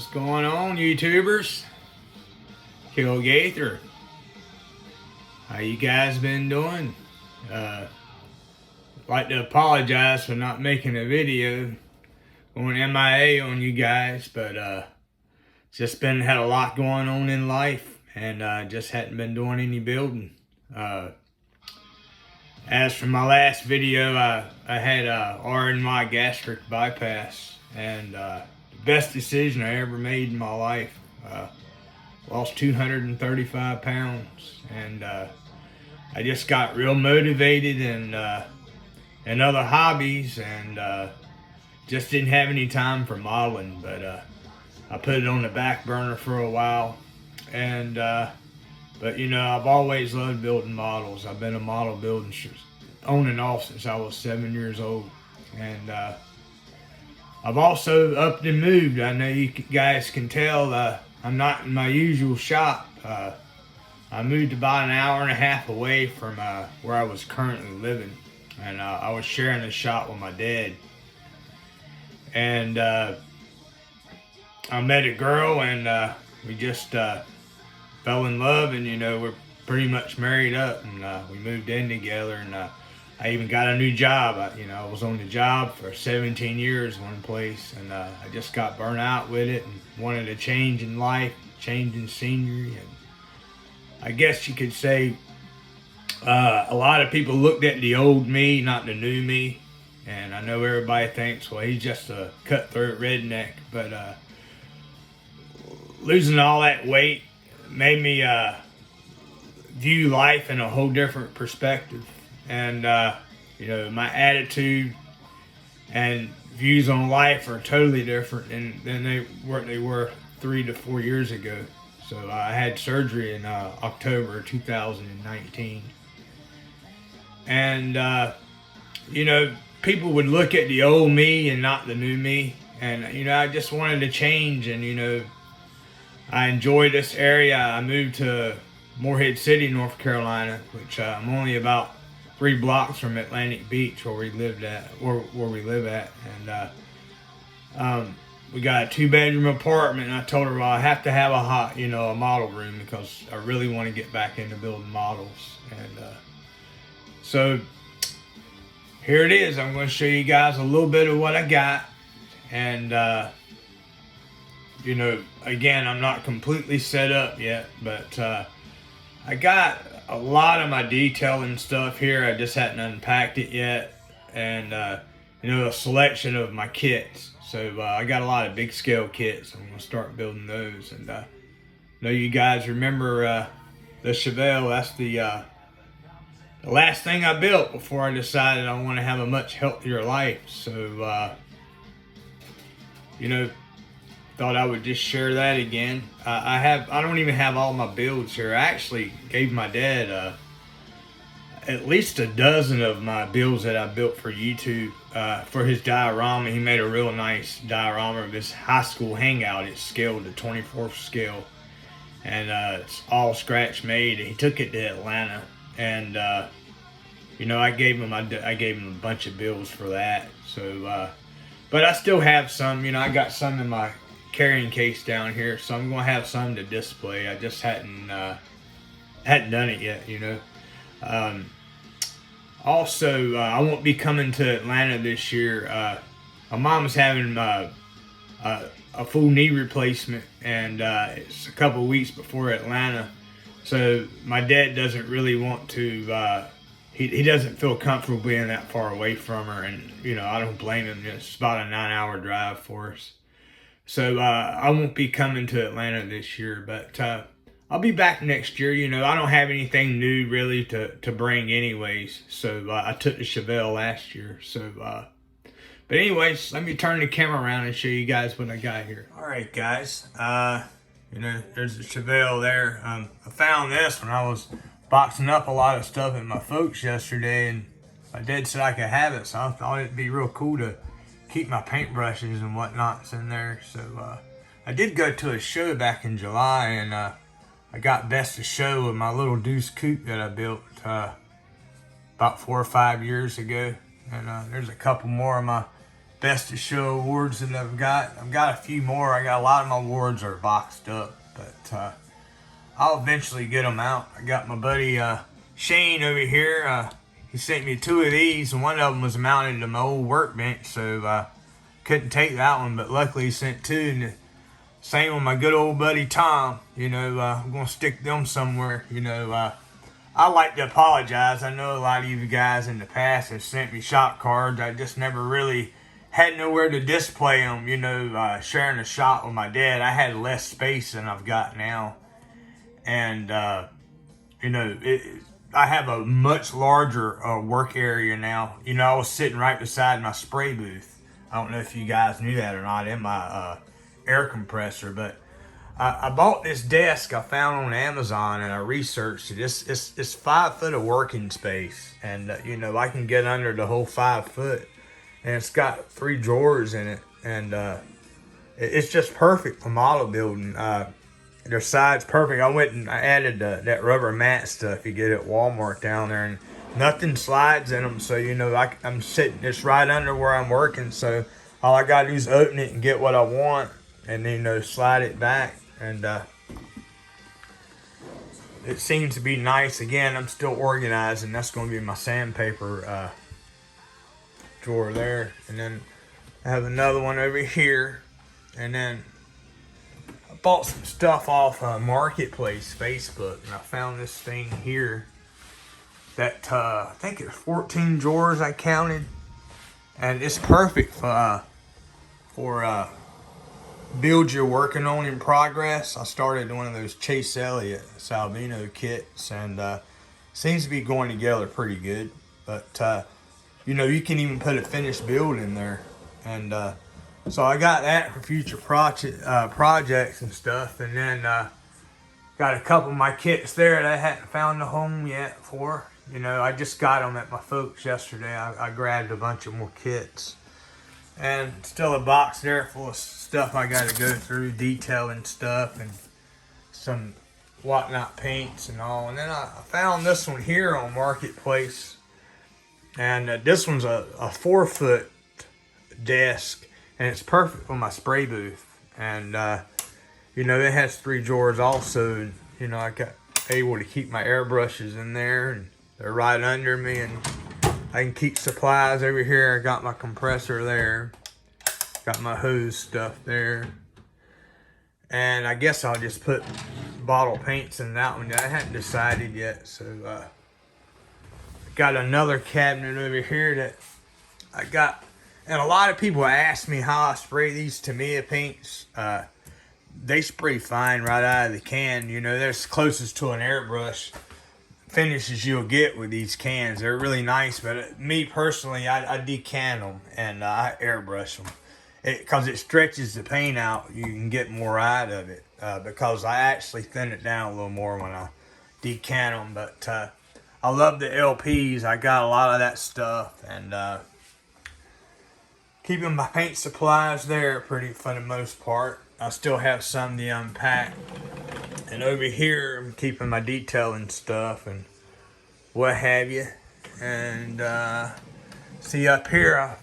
What's going on, YouTubers? Kill Gaither. How you guys been doing? Like to apologize for not making a video, going MIA on you guys, but just had a lot going on in life, and just hadn't been doing any building. As for my last video, I had a RNY gastric bypass, and the best decision I ever made in my life. Lost 235 pounds, and I just got real motivated and other hobbies, and just didn't have any time for modeling, but I put it on the back burner for a while. And but you know, I've always loved building models. I've been a model building on and off since I was 7 years old, and I've also upped and moved. I know you guys can tell I'm not in my usual shop. I moved about an hour and a half away from where I was currently living, and I was sharing a shop with my dad. And I met a girl, and we just fell in love, and you know, we're pretty much married up, and we moved in together, and I even got a new job. I was on the job for 17 years one place, and I just got burnt out with it and wanted a change in life, change in scenery. And I guess you could say a lot of people looked at the old me, not the new me. And I know everybody thinks, well, he's just a cutthroat redneck, but losing all that weight made me view life in a whole different perspective. And you know, my attitude and views on life are totally different than they were 3 to 4 years ago. So I had surgery in October 2019, and you know, people would look at the old me and not the new me. And you know, I just wanted to change, and you know, I enjoy this area. I moved to Morehead City, North Carolina, which I'm only about 3 blocks from Atlantic Beach, where we live at, and we got a 2-bedroom apartment. And I told her, well, I have to have a model room, because I really want to get back into building models. And so here it is. I'm going to show you guys a little bit of what I got, and you know, again, I'm not completely set up yet, but I got a lot of my detailing stuff here. I just hadn't unpacked it yet, and you know, a selection of my kits. So I got a lot of big scale kits. I'm gonna start building those. And I know you guys remember the Chevelle. That's the last thing I built before I decided I want to have a much healthier life. So you know, thought I would just share that again. I don't even have all my builds here. I actually gave my dad at least a dozen of my builds that I built for YouTube for his diorama. He made a real nice diorama of his high school hangout. It's scaled to 24th scale, and it's all scratch made. He took it to Atlanta, and you know, I gave him a bunch of builds for that. So but I still have some. You know, I got some in my carrying case down here, so I'm gonna have some to display. I just hadn't done it yet, you know. Also, I won't be coming to Atlanta this year. My mom's having a full knee replacement, and it's a couple weeks before Atlanta, so my dad doesn't really want to. He doesn't feel comfortable being that far away from her, and you know, I don't blame him. It's about a 9-hour drive for us. So I won't be coming to Atlanta this year, but I'll be back next year. You know, I don't have anything new really to bring anyways. So I took the Chevelle last year. So, but anyways, let me turn the camera around and show you guys what I got here. All right, guys. You know, there's the Chevelle there. I found this when I was boxing up a lot of stuff at my folks yesterday, and my dad said I could have it. So I thought it'd be real cool to keep my paintbrushes and whatnots in there. So I did go to a show back in July, and I got best of show with my little Deuce Coupe that I built about 4 or 5 years ago. And there's a couple more of my Best of Show awards that I've got. I've got a few more. I got a lot of my awards are boxed up, but I'll eventually get them out. I got my buddy Shane over here. He sent me 2 of these, and one of them was mounted to my old workbench, so couldn't take that one, but luckily he sent 2. And the same with my good old buddy Tom. You know, I'm going to stick them somewhere. You know, I like to apologize. I know a lot of you guys in the past have sent me shop cards. I just never really had nowhere to display them. You know, sharing a shop with my dad, I had less space than I've got now. And, you know, I have a much larger work area now. You know, I was sitting right beside my spray booth. I don't know if you guys knew that or not, in my air compressor, but I bought this desk I found on Amazon, and I researched it. It's 5 foot of working space, and you know, I can get under the whole 5 foot, and it's got 3 drawers in it, and it's just perfect for model building. Their side's perfect. I went and I added that rubber mat stuff you get at Walmart down there, and nothing slides in them, so you know, I'm sitting, it's right under where I'm working, so all I gotta do is open it and get what I want, and then, you know, slide it back. And it seems to be nice. Again, I'm still organizing. That's going to be my sandpaper drawer there. And then I have another one over here. And then I bought some stuff off Marketplace, Facebook. And I found this thing here that I think it's 14 drawers I counted. And it's perfect for build you're working on in progress. I started one of those Chase Elliott Salvino kits, and seems to be going together pretty good. But you know, you can even put a finished build in there, and so I got that for future projects and stuff. And then got a couple of my kits there that I hadn't found a home yet for. You know, I just got them at my folks yesterday. I grabbed a bunch of more kits. And still a box there full of stuff I got to go through, detailing stuff and some whatnot paints and all. And then I found this one here on Marketplace. And this one's a 4 foot desk. And it's perfect for my spray booth. And, you know, it has 3 drawers also. And, you know, I got able to keep my airbrushes in there. And they're right under me. And I can keep supplies over here. I got my compressor there. Got my hose stuff there. And I guess I'll just put bottle paints in that one. I hadn't decided yet. So, got another cabinet over here that I got. And a lot of people ask me how I spray these Tamiya paints. They spray fine right out of the can. You know, they're as closest to an airbrush finishes you'll get with these cans. They're really nice, but me personally, I decant them and I airbrush them because it stretches the paint out. You can get more out of it because I actually thin it down a little more when I decant them. But I love the LPs. I got a lot of that stuff, and keeping my paint supplies there pretty for the most part. I still have some to unpack. And over here, I'm keeping my detailing stuff and what have you. And see up here, I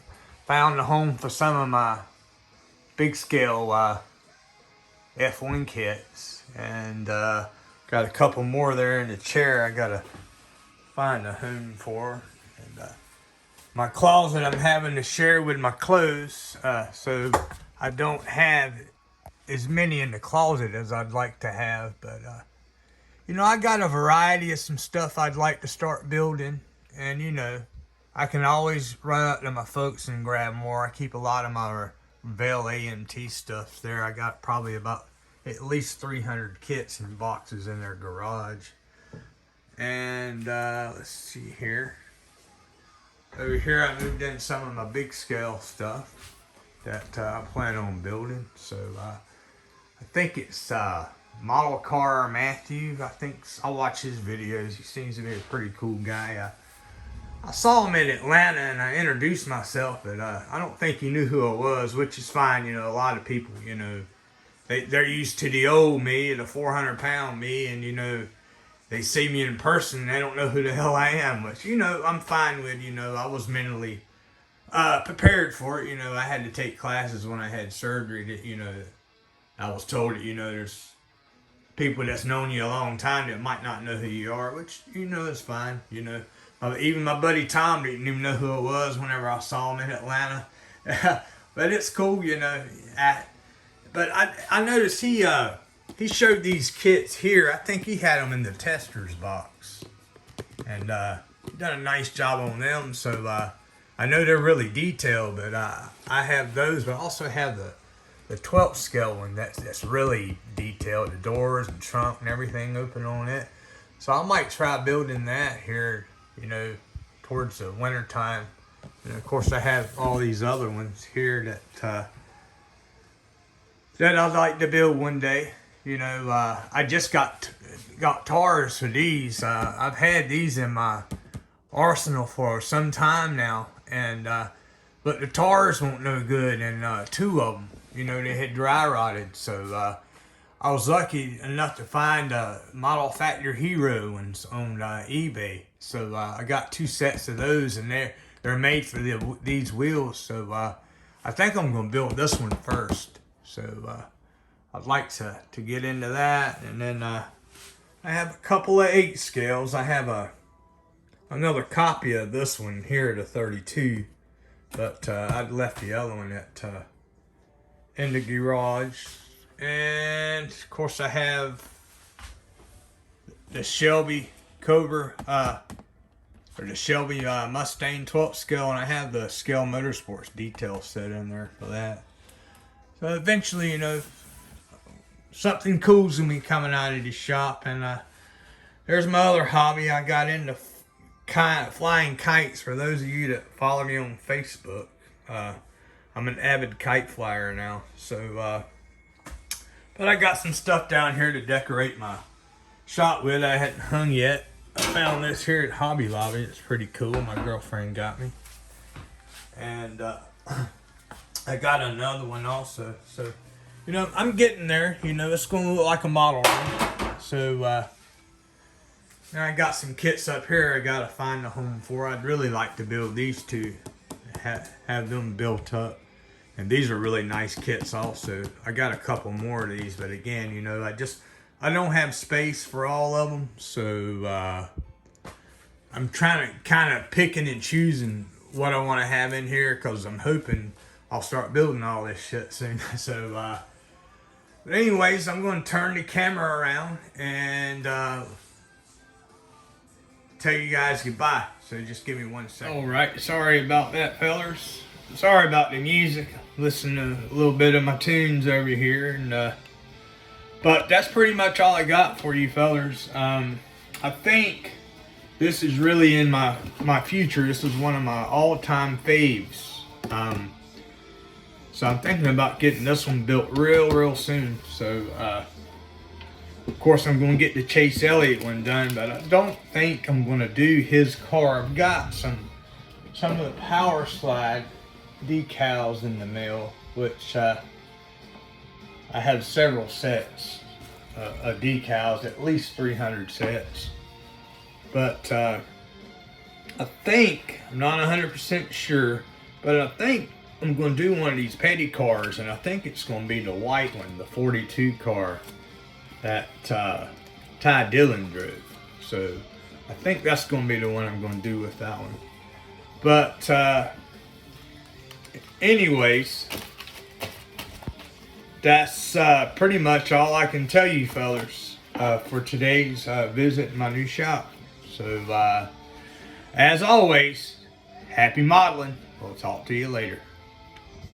found a home for some of my big scale F1 kits. And got a couple more there in the chair I gotta find a home for. And my closet I'm having to share with my clothes, so I don't have as many in the closet as I'd like to have, but you know, I got a variety of some stuff I'd like to start building, and you know, I can always run up to my folks and grab more. I keep a lot of my Vail AMT stuff there. I got probably about at least 300 kits and boxes in their garage. And let's see here. Over here I moved in some of my big scale stuff that I plan on building. So I think it's Model Car Matthew. I think I watch his videos. He seems to be a pretty cool guy. I saw him in Atlanta and I introduced myself, but I don't think he knew who I was, which is fine. You know, a lot of people, you know, they're used to the old me, the 400-pound me, and you know, they see me in person and they don't know who the hell I am. Which, you know, I'm fine with. You know, I was mentally prepared for it. I had to take classes when I had surgery that, I was told that, there's people that's known you a long time that might not know who you are, which, is fine. Even my buddy Tom didn't even know who it was whenever I saw him in Atlanta. But it's cool, but I noticed he showed these kits here. I think he had them in the tester's box. And done a nice job on them. So I know they're really detailed, but I have those, but I also have the 12th scale one that's really detailed. The doors and trunk and everything open on it. So I might try building that here, towards the winter time. And of course I have all these other ones here that I'd like to build one day. I just got tars for these. I've had these in my arsenal for some time now, and but the tars weren't no good, and two of them, they had dry rotted. So I was lucky enough to find Model Factory Hero ones on eBay. So I got 2 sets of those, and they're made for these wheels. So I think I'm gonna build this one first. So I'd like to get into that, and then I have a couple of 8 scales. I have another copy of this one here, the 32, but I'd left the other one in the garage. And of course I have the Shelby Cobra, or the Shelby Mustang 12th scale, and I have the Scale Motorsports detail set in there for that. So eventually, something cool's gonna be coming out of the shop. And there's my other hobby. I got into flying kites. For those of you that follow me on Facebook, I'm an avid kite flyer now. So but I got some stuff down here to decorate my shop with. I hadn't hung yet. I found this here at Hobby Lobby. It's pretty cool. My girlfriend got me. And I got another one also. So, I'm getting there. It's going to look like a model room. So, now I got some kits up here I got to find a home for. I'd really like to build these two. Have them built up. And these are really nice kits also. I got a couple more of these, but again, I don't have space for all of them. So I'm trying to kind of picking and choosing what I want to have in here, because I'm hoping I'll start building all this shit soon. So but anyways, I'm going to turn the camera around and tell you guys goodbye. So just give me 1 second. All right, sorry about that, fellers. Sorry about the music. Listen to a little bit of my tunes over here, and but that's pretty much all I got for you, fellers. I think this is really in my future. This is one of my all-time faves. So I'm thinking about getting this one built real soon. So of course I'm going to get the Chase Elliott one done, but I don't think I'm going to do his car. I've got some of the Power Slide decals in the mail, which I have several sets of decals, at least 300 sets. But I think, I'm not 100% sure, but I think I'm going to do one of these petty cars, and I think it's going to be the white one, the 42 car that Ty Dillon drove. So I think that's going to be the one I'm going to do with that one. But anyways, that's pretty much all I can tell you, fellers, for today's visit in my new shop. So as always, happy modeling. We'll talk to you later.